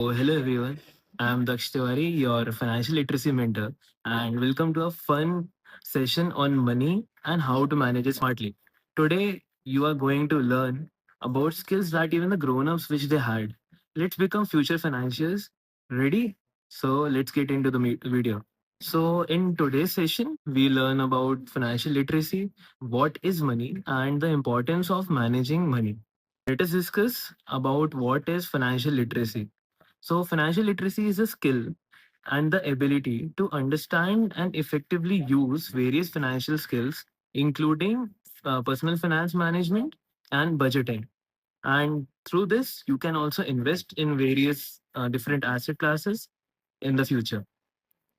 Hello everyone. I'm Daksh Tiwari, your financial literacy mentor, and welcome to a fun session on money and how to manage it smartly. Today, you are going to learn about skills that even the grown-ups wish they had. Let's become future financiers. Ready? So let's get into the video. So in today's session, we learn about financial literacy, what is money, and the importance of managing money. Let us discuss about what is financial literacy. So, financial literacy is a skill and the ability to understand and effectively use various financial skills, including personal finance management and budgeting. And through this, you can also invest in various different asset classes in the future.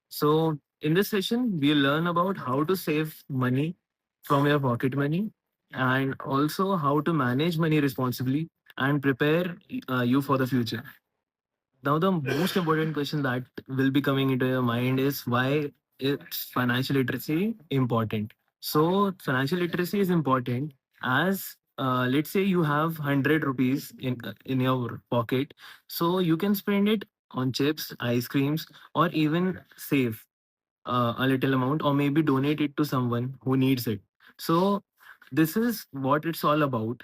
So, in this session, we'll learn about how to save money from your pocket money and also how to manage money responsibly and prepare you for the future. Now, the most important question that will be coming into your mind is why is financial literacy important? So, financial literacy is important as let's say you have 100 rupees in your pocket, so you can spend it on chips, ice creams, or even save a little amount, or maybe donate it to someone who needs it. So, this is what it's all about: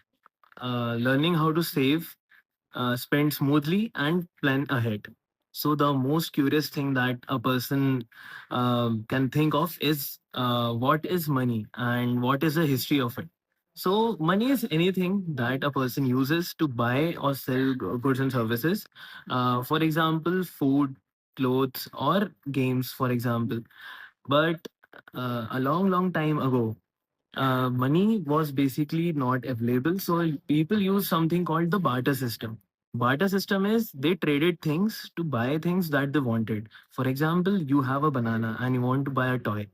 learning how to save, spend smoothly, and plan ahead. So, the most curious thing that a person can think of is what is money and what is the history of it. So, money is anything that a person uses to buy or sell goods and services. For example, food, clothes, or games, for example. But a long, long time ago, money was basically not available. So people use something called the barter system. Barter system is they traded things to buy things that they wanted. For example, you have a banana and you want to buy a toy.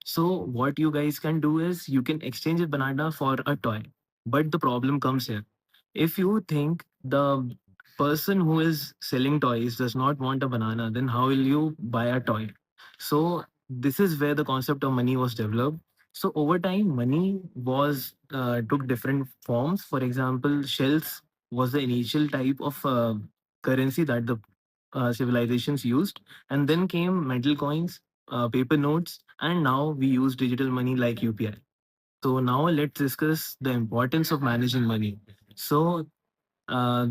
So what you guys can do is you can exchange a banana for a toy. But the problem comes here. If you think the person who is selling toys does not want a banana, then how will you buy a toy? So this is where the concept of money was developed. So over time, money was took different forms. For example, shells was the initial type of currency that the civilizations used, and then came metal coins, paper notes, and now we use digital money like UPI. So now let's discuss the importance of managing money. So uh,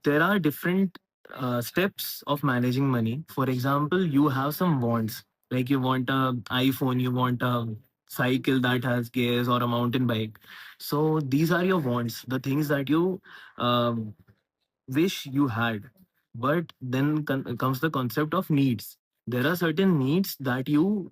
there are different steps of managing money. For example, you have some wants, like you want a iPhone, you want a cycle that has gears or a mountain bike. So these are your wants, the things that you um, wish you had. But then comes the concept of needs. There are certain needs that you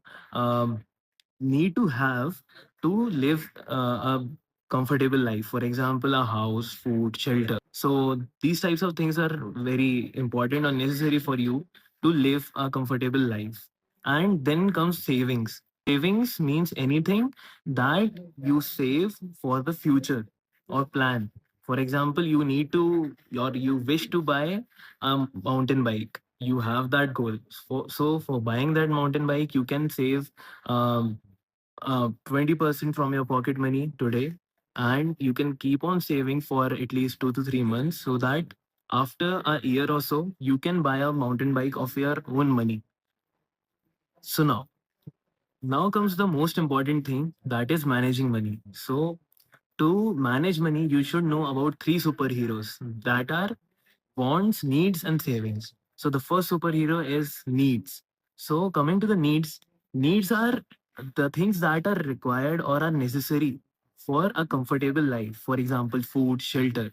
need to have to live a comfortable life. For example, a house, food, shelter. So these types of things are very important or necessary for you to live a comfortable life. And then comes savings. Savings means anything that you save for the future or plan. For example, you need to or you wish to buy a mountain bike. You have that goal. So for buying that mountain bike, you can save 20% from your pocket money today, and you can keep on saving for at least 2 to 3 months so that after a year or so, you can buy a mountain bike of your own money. So now comes the most important thing, that is managing money. So to manage money, you should know about three superheroes that are wants, needs, and savings. So the first superhero is needs. So coming to the needs are the things that are required or are necessary for a comfortable life. For example, food, shelter.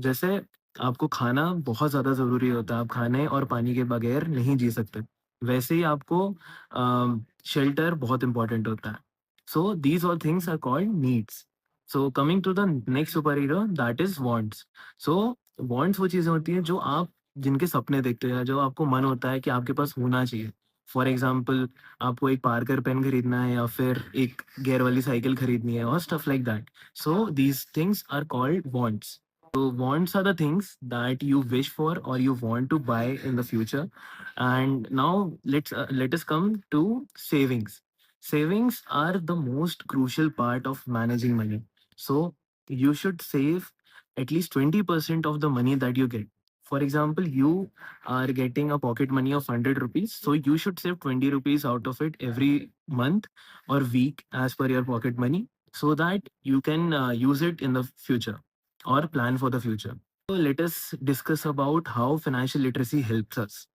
जैसे आपको खाना बहुत ज़्यादा ज़रूरी होता है, आप खाने और पानी के बगैर नहीं जी सकते। वैसे ही आपको शेल्टर बहुत इंपॉर्टेंट होता है। So these all things are called needs. So coming to the next super hero, that is wants. So wants वो चीज़ें होती हैं जो आप जिनके सपने देखते हैं, जो आपको मन होता है कि आपके पास होना चाहिए। फॉर एग्ज़ाम्पल, आपको एक पार्कर पेन खरीदना है या फिर एक गियर वाली साइकिल खरीदनी है और stuff like that. So these things are called wants. So wants are the things that you wish for or you want to buy in the future. And now let us come to savings. Savings are the most crucial part of managing money. So you should save at least 20% of the money that you get. For example, you are getting a pocket money of 100 rupees, so you should save 20 rupees out of it every month or week as per your pocket money, so that you can use it in the future or plan for the future. So let us discuss about how financial literacy helps us.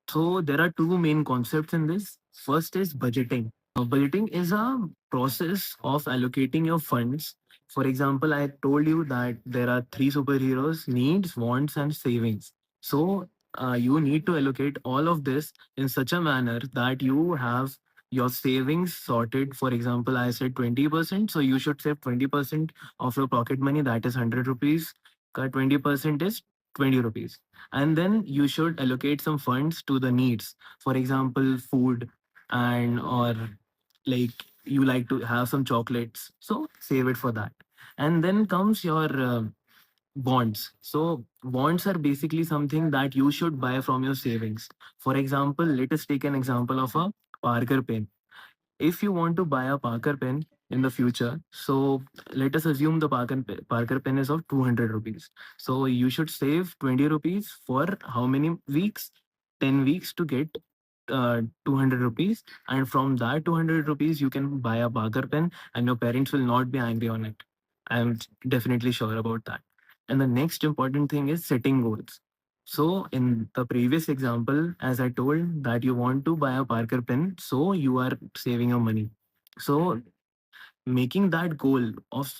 So there are two main concepts in this. First is budgeting. Budgeting is a process of allocating your funds. For example, I told you that there are three superheroes: needs, wants, and savings. So you need to allocate all of this in such a manner that you have your savings sorted. For example, I said 20%. So you should save 20% of your pocket money, that is 100 rupees. 20% is 20 rupees, and then you should allocate some funds to the needs. For example, food, and or like you like to have some chocolates, so save it for that. And then comes your bonds. So bonds are basically something that you should buy from your savings. For example, let us take an example of a Parker pen. If you want to buy a Parker pen in the future, so let us assume the Parker pen is of 200 rupees. So you should save 20 rupees for how many weeks? 10 weeks to get 200 rupees. And from that 200 rupees, you can buy a Parker pen and your parents will not be angry on it. I'm definitely sure about that. And the next important thing is setting goals. So in the previous example, as I told that you want to buy a Parker pen, so you are saving your money. So making that goal of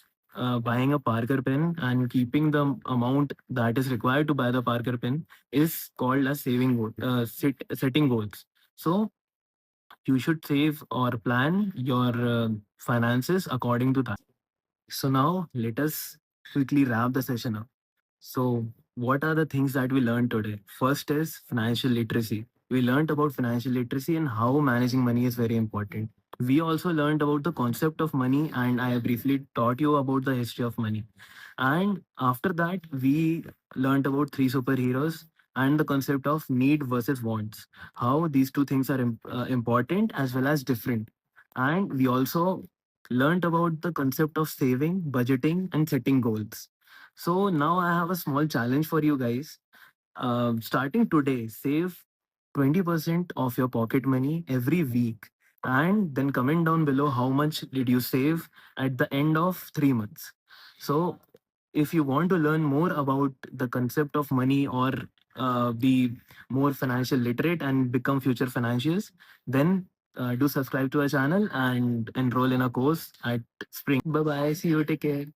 buying a Parker pen and keeping the amount that is required to buy the Parker pen is called as saving goal, setting goals. So you should save or plan your finances according to that. So now let us quickly wrap the session up. So, what are the things that we learned today? First is financial literacy. We learned about financial literacy and how managing money is very important. We also learned about the concept of money, and I briefly taught you about the history of money. And after that, we learned about three superheroes and the concept of need versus wants, how these two things are important as well as different. And we also learned about the concept of saving, budgeting, and setting goals. So now I have a small challenge for you guys. Starting today, save 20% of your pocket money every week. And then comment down below how much did you save at the end of 3 months. So if you want to learn more about the concept of money or be more financial literate and become future financiers, then do subscribe to our channel and enroll in a course at Spring. Bye bye. See you. Take care.